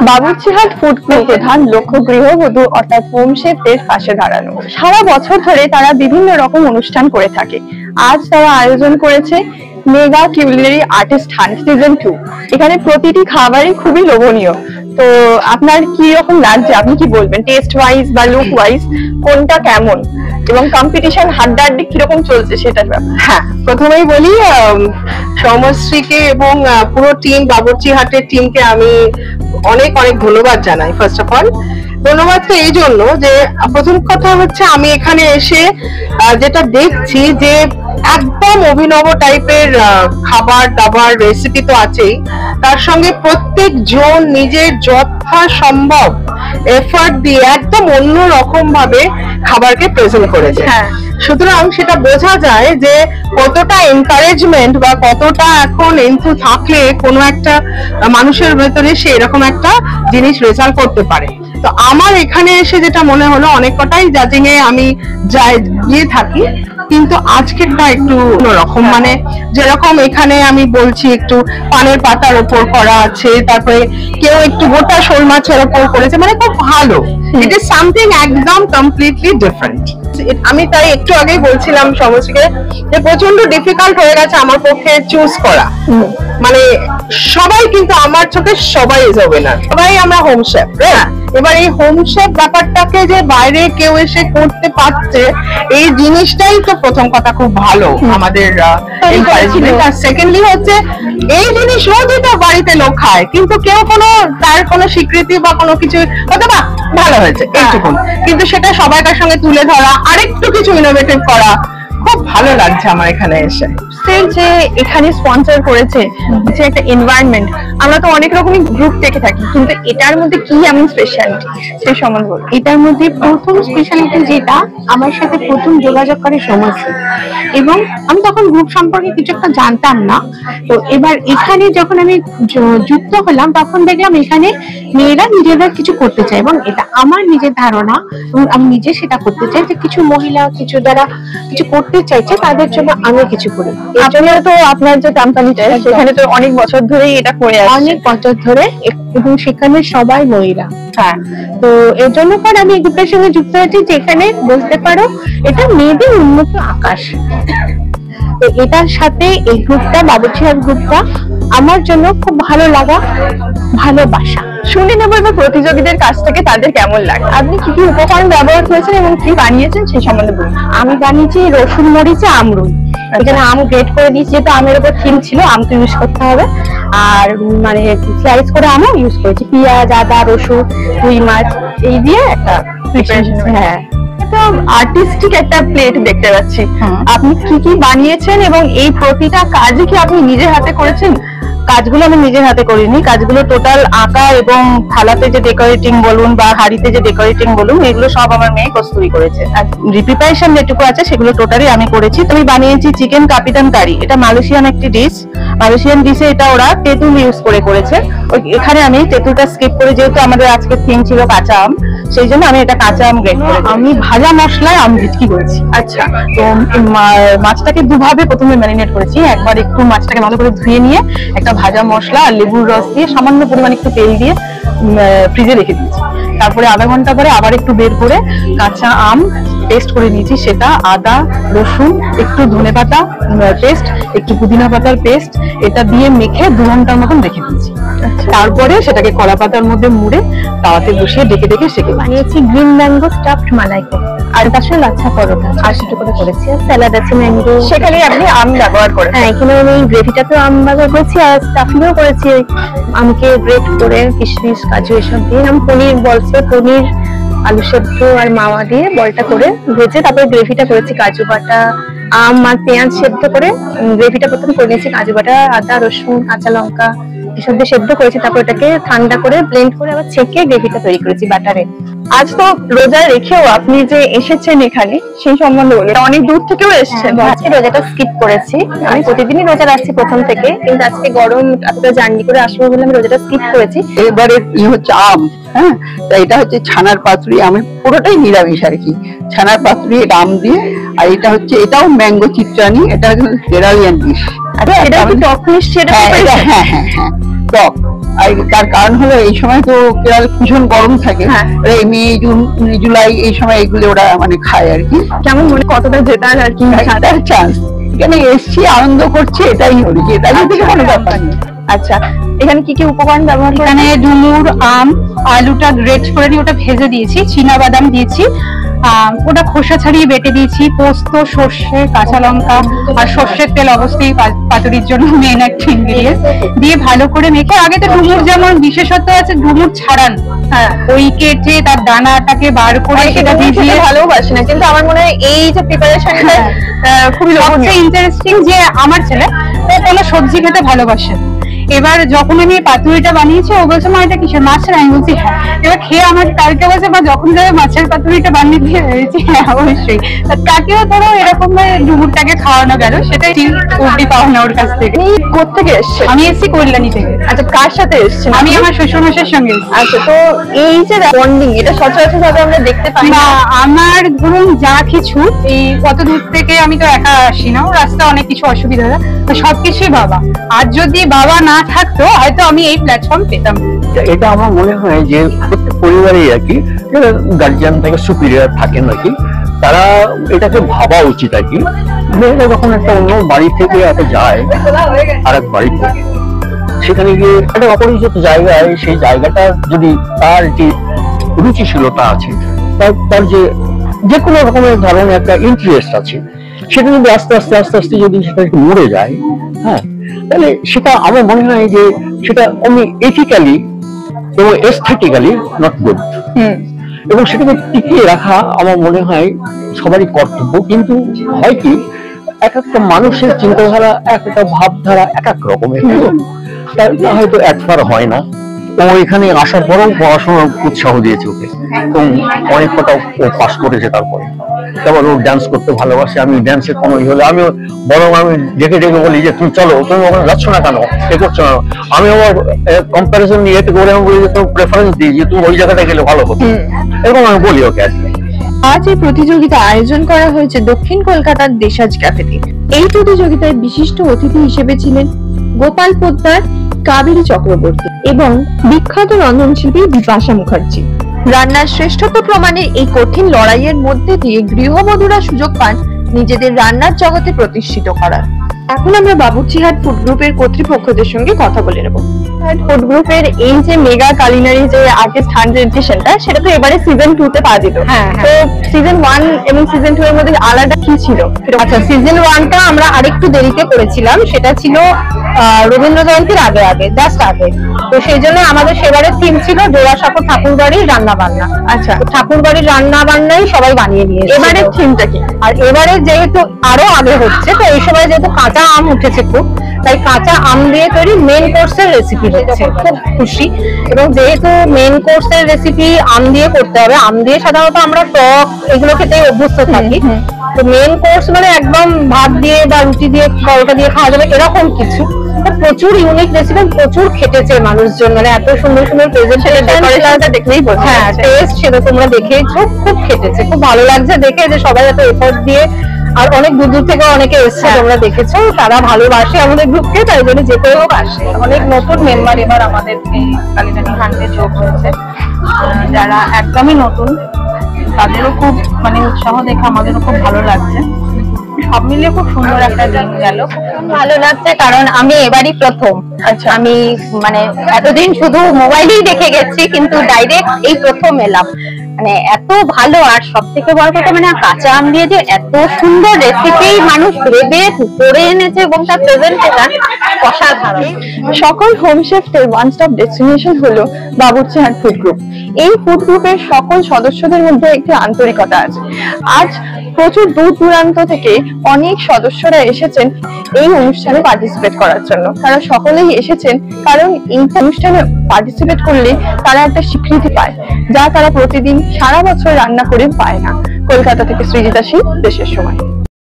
বাবুর্চিহাট food court প্রধান লক্ষ্য গৃহবধূ অর্থাৎ হোম শেফদের পাশে দাঁড়ানো। সারা বছর ধরে তারা বিভিন্ন রকম অনুষ্ঠান করে থাকে। আজ তারা আয়োজন করেছে mega culinary artist hunt season 2। এখানে প্রতিটি খাবারই খুবই লোভনীয়। তো আপনার কি রকম লাগছে, আপনি কি বলবেন টেস্ট ওয়াইজ বা লুক ওয়াইজ কোনটা কেমন, এবং কম্পিটিশন হাড্ডাহাড্ডি কিরকম চলছে সেটার ব্যাপারে? হ্যাঁ, প্রথমেই বলি সৌমশ্রীকে এবং পুরো টিম বাবুর্চিহাটের টিমকে আমি অনেক অনেক ধন্যবাদ জানাই। ফার্স্ট অফ অল ধন্যবাদ তো এই জন্য যে প্রথম কথা হচ্ছে আমি এখানে এসে যেটা দেখছি যে একদম অভিনব টাইপের খাবার দাবার রেসিপি তো আছেই, তার সঙ্গে প্রত্যেক জন নিজের যথাসম্ভব এফর্ট দিয়ে একদম অন্য রকম ভাবে খাবারকে প্রেজেন্ট করেছে। সুতরাং সেটা বোঝা যায় যে কতটা এনকারেজমেন্ট বা কতটা এখন এন্থু থাকলে কোনো একটা মানুষের ভেতরে সে এরকম একটা জিনিস রেজাল্ট করতে পারে। তো আমার এখানে এসে যেটা মনে হলো, অনেক কটাই জাজিং এ আমি গিয়ে থাকি, কিন্তু আজকেরটা একটু অন্যরকম। মানে যেরকম এখানে আমি বলছি একটু পানের পাতার ওপর করা আছে, তারপরে কেউ একটু গোটা শোল মাছের ওপর করেছে, মানে খুব ভালো। ইট ইজ সামথিং একদম কমপ্লিটলি ডিফারেন্ট। আমি তাই একটু আগেই বলছিলাম সমস্যাকে যে প্রচন্ড ডিফিকাল্ট হয়ে গেছে আমার পক্ষে চুজ করা। মানে সবাই কিন্তু আমার চোখে সবাই ইজ উইনার, সবাই আমরা হোম শেফ। এবার এই হোম শেফ ব্যাপারটাকে যে বাইরে কেউ এসে করতে পারছে, এই জিনিসটাই তো প্রথম কথা খুব ভালো আমাদের এনকারেজমেন্ট। আর সেকেন্ডলি হচ্ছে এই জিনিস রোজই তো বাড়িতে লোক খায়, কিন্তু কেউ তার কোনো স্বীকৃতি বা কোনো কিছু হয়তো বা ভালো হয়েছে এইটুকুন, কিন্তু সেটা সবাইকার সঙ্গে তুলে ধরা, আরেকটু কিছু ইনোভেটিভ করা, খুব ভালো লাগছে আমার এখানে এসে। যে এখানে স্পন্সর করেছে যে একটা এনভায়রনমেন্ট, আমরা তো অনেক রকমই গ্রুপ দেখে থাকি, কিন্তু এটার মধ্যে কি এমন স্পেশালিটি সেই সম্বন্ধে বলুন। এটার মধ্যে প্রথম স্পেশালিটি যেটা আমার সাথে প্রথম যোগাযোগ করে সমাজসেবী, এবং আমি তখন গ্রুপ সম্পর্কে কিছু একটা জানতাম না। তো এবার এখানে যখন আমি যুক্ত হলাম, তখন দেখলাম এখানে মেয়েরা নিজেরা কিছু করতে চায়, এবং এটা আমার নিজের ধারণা এবং আমি নিজে সেটা করতে চাই যে কিছু মহিলা কিছু দ্বারা কিছু করতে চাইছে, তাদের জন্য আমি কিছু করি। আপনারা তো আপনার যে কোম্পানিটা সেখানে তো অনেক বছর ধরেই এটা করে আসছে, অনেক বছর ধরে, এবং সেখানে সবাই মহিলা। হ্যাঁ, তো এর জন্য পর আমি এই গ্রুপের সঙ্গে যুক্ত হয়েছি, যেখানে বলতে পারো এটা মেয়েদের উন্নত আকাশ। তো এটার সাথে এই গ্রুপটা, বাবুর্চিহাট গ্রুপটা আমার জন্য খুব ভালো লাগা, ভালোবাসা। শুনে নেবো এবার প্রতিযোগীদের কাছ থেকে তাদের কেমন লাগে। আপনি কি কি উপকরণ ব্যবহার করেছেন এবং কি বানিয়েছেন সেই সম্বন্ধে বলুন। আমি বানিয়েছি রসুন মরিচে আমরুই। এখানে আম গ্রেট করে দিয়েছি, যেহেতু আমের উপর থিম ছিল, আম তো ইউজ করতে হবে, আর মানে স্লাইস করে আমও ইউজ করেছি, পেঁয়াজ আদা রসুন রুই মাছ এই দিয়ে একটা প্রিপারেশন। হ্যাঁ, তো আর্টিস্টিক একটা প্লেট দেখতে পাচ্ছি। আপনি কি কি বানিয়েছেন এবং এই প্রতিটা কাজই কি আপনি নিজের হাতে করেছেন? কাজগুলো আমি নিজের হাতে করিনি, কাজগুলো টোটাল আঁকা এবং থালাতে যে ডেকোরেটিং বলুন বা হাড়িতে যে ডেকোরেটিং বলুন, এগুলো সব আমার মেয়ে কস্তুরি করেছে। আর প্রিপারেশন যেটুকু আছে সেগুলো টোটালি আমি করেছি। তো আমি বানিয়েছি চিকেন কাপিটান কারি, এটা মালয়েশিয়ান একটি ডিশ। মালয়েশিয়ান ডিশে এটা ওরা তেঁতুল ইউজ করেছে। এখানে আমি তেঁতুলটা স্কিপ করে, যেহেতু আমাদের আজকের থিম ছিল কাঁচা আম, সেই জন্য আমি এটা কাঁচা আম গ্রেট করে আমি ভাজা মশলায় আম ভিটকি করেছি। আচ্ছা, তো মাছটাকে দুভাবে প্রথমে ম্যারিনেট করেছি। একবার একটু মাছটাকে ভালো করে ধুয়ে নিয়ে একটা ভাজা মশলা আর লেবুর রস দিয়ে সামান্য পরিমাণ একটু তেল দিয়ে ফ্রিজে রেখে দিয়েছি। তারপরে আধা ঘন্টা পরে আবার একটু বের করে কাঁচা আম পেস্ট করে নিয়েছি, সেটা আদা রসুন একটু ধনেপাতা পেস্ট একটু পুদিনা পাতার পেস্ট এটা দিয়ে মেখে 2 ঘন্টার মতন রেখে দিয়েছি। তারপরে সেটাকে কলা পাতার মধ্যে মুড়ে তাওয়াতে বসিয়ে ডেকে ডেকে সেকে বানিয়েছি গ্রিন ম্যাঙ্গো স্টাফড মালাই কোফতা, আর তার সঙ্গে লাচ্ছা পরোটা আর সেটা করে করেছি। আর স্যালাড আছে ম্যাঙ্গো, সেখানে আপনি আম ব্যবহার করেন। হ্যাঁ, এখানে আমি গ্রেভিটাতে আম ব্যবহার করেছি, আর স্টাফিংও করেছি আমকে গ্রেট করে কিশমিশ কাজু এসব দিয়ে। আমি পনির বলছে, পনির আলু সেদ্ধ আর মাওয়া দিয়ে বলটা করে ভেজে তারপরে গ্রেভিটা করেছি কাজু বাটা আম আর পেঁয়াজ সেদ্ধ করে। গ্রেভিটা প্রথম করে নিয়েছি, কাজু বাটা আদা রসুন কাঁচা লঙ্কা এসব দিয়ে সেদ্ধ করেছি, তারপর এটাকে ঠান্ডা করে ব্লেন্ড করে আবার ছেঁকে গ্রেভিটা তৈরি করেছি বাটারে। আজ তো রোজা রেখেও আপনি যে এসেছেন এখানে সেই সম্বন্ধে বলুন। অনেক দূর থেকেও এসেছেন। আজকে রোজাটা স্কিপ করেছি, আমি প্রতিদিনই রোজা রাখছি প্রথম থেকে, কিন্তু আজকে গরম এতটা জার্নি করে আসবো বলে আমি রোজাটা স্কিপ করেছি। এবারে হচ্ছে আম, হ্যাঁ, এটা হচ্ছে ছানার পাতুরি, আমি পুরোটাই নিরামিষ আর কি। ছানার পাতুরি এটা আম দিয়ে, আর এটা হচ্ছে এটাও ম্যাঙ্গো চিত্রানি, এটা হচ্ছে কেরালিয়ান ডিশ। এটা টক মিষ্টি, হ্যাঁ হ্যাঁ হ্যাঁ হ্যাঁ টক। আর তার কারণ হলো এই সময় তো কেরল ভীষণ গরম থাকে, এই মে জুন জুলাই এই সময় এগুলো ওরা মানে খায় আর কি। কেমন মনে কতটা জেতার আর কি চান্স, এখানে এসছি আনন্দ করছি, এটাই হয়েছে, এটা যদি কোনো ব্যাপার নেই। আচ্ছা, এখানে কি কি উপকরণ ব্যবহার করেন? এখানে ডুমুর, আম, আলুটা গ্রেট করে নিয়ে ওটা ভেজে দিয়েছি, চীনা বাদাম দিয়েছি, ওটা খোসা ছাড়িয়ে বেটে দিয়েছি, পোস্ত, সর্ষে, কাঁচা লঙ্কা আর সর্ষের তেল অবশ্যই পাতুরির জন্য মেন একটা ইনগ্রেডিয়েন্ট দিয়ে ভালো করে মেখে, আগে তো ডুমুর যেমন বিশেষত্ব আছে ডুমুর ছাড়ান, ওই কেটে তার দানাটাকে বার করে সেটা দিয়ে ভালোবাসি না, কিন্তু আমার মনে হয় এই যে প্রিপারেশনটা খুবই ইন্টারেস্টিং যে আমার ছেলে ও কোনো সবজি খেতে ভালোবাসে। এবার যখন আমি পাতুরিটা বানিয়েছি ও বলছে মা এটা কিসের, মাছের? আমি বলছি হ্যাঁ। এবার খেয়ে আমার কালকে বলছে বা যখন যাবে মাছের পাতুরিটা বানিয়ে দিয়ে হয়েছে, হ্যাঁ অবশ্যই। তাকেও ধরো এরকম ভাবে ডুমুরটাকে খাওয়ানো গেল, সেটাই উল্টি পাওনা ওর কাছ থেকে। কোথেকে এসছে? আমি এসেছি কল্যাণী থেকে। আচ্ছা, কার সাথে এসছেন? আমি আমার শ্বশুর মশাইয়ের সঙ্গে এসেছি। আচ্ছা, তো এই যে বন্ডিং, এটা সচরাচর ভাবে আমরা দেখতে পাই না। আমার ধরুন যা কিছু এই কত দূর থেকে আমি তো একা আসি না, রাস্তা অনেক কিছু অসুবিধা হয়, তো সবকিছুই বাবা। আর যদি বাবা না থাকতো হয়তো আমি এই প্ল্যাটফর্ম পেতাম। এটা আমার মনে হয় যে প্রত্যেক পরিবারেই আর কি গার্জিয়ান থেকে সুপিরিয়র থাকেন আর কি, তারা এটাকে ভাবা উচিত আর কি। মেয়েরা যখন একটা অন্য বাড়ি থেকে একটা যায় আর এক বাড়িতে, সেখানে গিয়ে একটা অপরিচিত জায়গায়, সেই জায়গাটা যদি তার যে রুচিশীলতা আছে, তার যে কোনো রকমের ধরনের একটা ইন্টারেস্ট আছে, সেটা যদি আস্তে আস্তে আস্তে আস্তে যদি সেটা একটু মরে যায়, হ্যাঁ, তাহলে সেটা আমার মনে হয় যে সেটা আমি এথিক্যালি এবং এস্থেটিক্যালি নট গুড, এবং সেটাকে টিকিয়ে রাখা আমার মনে হয় সবারই কর্তব্য। কিন্তু হয় কি, এক একটা মানুষের চিন্তাধারা, এক একটা ভাবধারা এক এক রকমের, হয়তো একবার হয় না। ও এখানে আসার পরেও পড়াশোনার উৎসাহ দিয়েছে ওকে, এবং অনেক কটা ও পাস করেছে। তারপরে তারপর ও ডান্স করতে ভালোবাসে, আমি ড্যান্সের কোনো হলে আমি বরং আমি ডেকে ডেকে বলি যে তুমি চলো, তুমি ওখানে যাচ্ছ না কেন, এ করছো না। আমি আবার কম্পারিজন নিয়ে করে আমি বলি যে তুমি প্রেফারেন্স দিই যে তুমি ওই জায়গাটা গেলে ভালো হতো, এরকম আমি বলি ওকে আর কি। আজ এই প্রতিযোগিতা আয়োজন করা হয়েছে দক্ষিণ কলকাতার দেশাজ ক্যাফেতে। এই প্রতিযোগিতায় বিশিষ্ট অতিথি হিসেবে ছিলেন গোপাল পোদ্দার, কাবেরী চক্রবর্তী এবং বিখ্যাত রন্ধনশিল্পী বিপাশা মুখার্জি। রান্নার শ্রেষ্ঠত্ব প্রমাণের এই কঠিন লড়াইয়ের মধ্যে দিয়ে গৃহবধূরা সুযোগ পান নিজেদের রান্নার জগতে প্রতিষ্ঠিত করার। এখন আমরা বাবুর্চিহাট ফুড গ্রুপের কর্তৃপক্ষদের সঙ্গে কথা বলে নেব। ফুড গ্রুপের এই যে মেগা কালিনারি যে আর্টিস্ট হান্ট এডিশনটা, সেটা তো এবারে সিজন 2 তে পা দিল। তো সিজন 1 এবং সিজন 2 এর মধ্যে আলাদা কি ছিল? আচ্ছা, সিজন 1টা আমরা আরেকটু দেরিতে করেছিলাম, সেটা ছিল রবীন্দ্র জয়ন্তীর আগে আগে, জাস্ট আগে। তো সেই জন্য আমাদের সেবারের থিম ছিল জোড়াসাঁকো ঠাকুর বাড়ির রান্না বান্না। আচ্ছা, ঠাকুর বাড়ির রান্না বান্নাই সবাই বানিয়ে নিয়েছে। এবারে থিমটা কি? আর এবারে যেহেতু আরো আগে হচ্ছে, তো এই সময় যেহেতু কাঁচা আম উঠেছে খুব, তাই কাঁচা আম দিয়ে তৈরি মেন কোর্সের রেসিপি হচ্ছে। খুব খুশি, এবং যেহেতু মেন কোর্সের রেসিপি আম দিয়ে করতে হবে, আম দিয়ে সাধারণত আমরা টক এগুলো খেতে অভ্যস্ত থাকি, তো মেন কোর্স মানে একদম ভাত দিয়ে বা রুটি দিয়ে পরোটা দিয়ে খাওয়া যাবে এরকম কিছু। প্রচুর ইউনিক রেসিপি, প্রচুর খেটেছে মানুষজন, মানে এত সুন্দর সুন্দর প্রেজেন্টেশন দেখলেই বোঝা যায়। হ্যাঁ, টেস্ট সেটা তোমরা দেখেইছো, খুব খেটেছে, খুব ভালো লাগছে দেখে যে সবাই এত এফোর্ট দিয়ে, আর অনেক দূর দূর থেকে অনেকে এসছে, তোমরা দেখেছো, তারা ভালোবাসে আমাদের গ্রুপকে, তাই জন্য যেতেও আসে। অনেক নতুন মেম্বার এবার আমাদের এই কালিনারি হান্টে যোগ হয়েছে, যারা একদমই নতুন, তাদেরও খুব মানে উৎসাহ দেখে আমাদেরও খুব ভালো লাগছে। সব মিলিয়ে খুব সুন্দর একটা দিন গেল, খুব ভালো লাগছে, কারণ আমি এবারই প্রথম। আচ্ছা, আমি মানে এতদিন শুধু মোবাইলেই দেখে গেছি, কিন্তু ডাইরেক্ট এই প্রথম এলাম। মানে এত ভালো, আর সব থেকে বড় কথা মানে কাঁচা আম দিয়ে যে এত সুন্দর রেসিপি মানুষ ভেবে করে এনেছে, এবং তার প্রেজেন্টেশন অসাধারণ। সকল হোম শেফদের ওয়ান স্টপ ডেস্টিনেশন হলো বাবুর্চিহাট ফুড গ্রুপ। এই ফুড গ্রুপের সকল সদস্যদের মধ্যে একটি আন্তরিকতা আছে। আজ প্রচুর দূর দূরান্ত থেকে অনেক সদস্যরা এসেছেন এই অনুষ্ঠানে পার্টিসিপেট করার জন্য। তারা সকলেই এসেছেন কারণ এই অনুষ্ঠানে পার্টিসিপেট করলে তারা একটা স্বীকৃতি পায়, যা তারা প্রতিদিন সারা বছর রান্না করে পায় না। কলকাতা থেকে সৃজিতা সিং, দেশের সময়।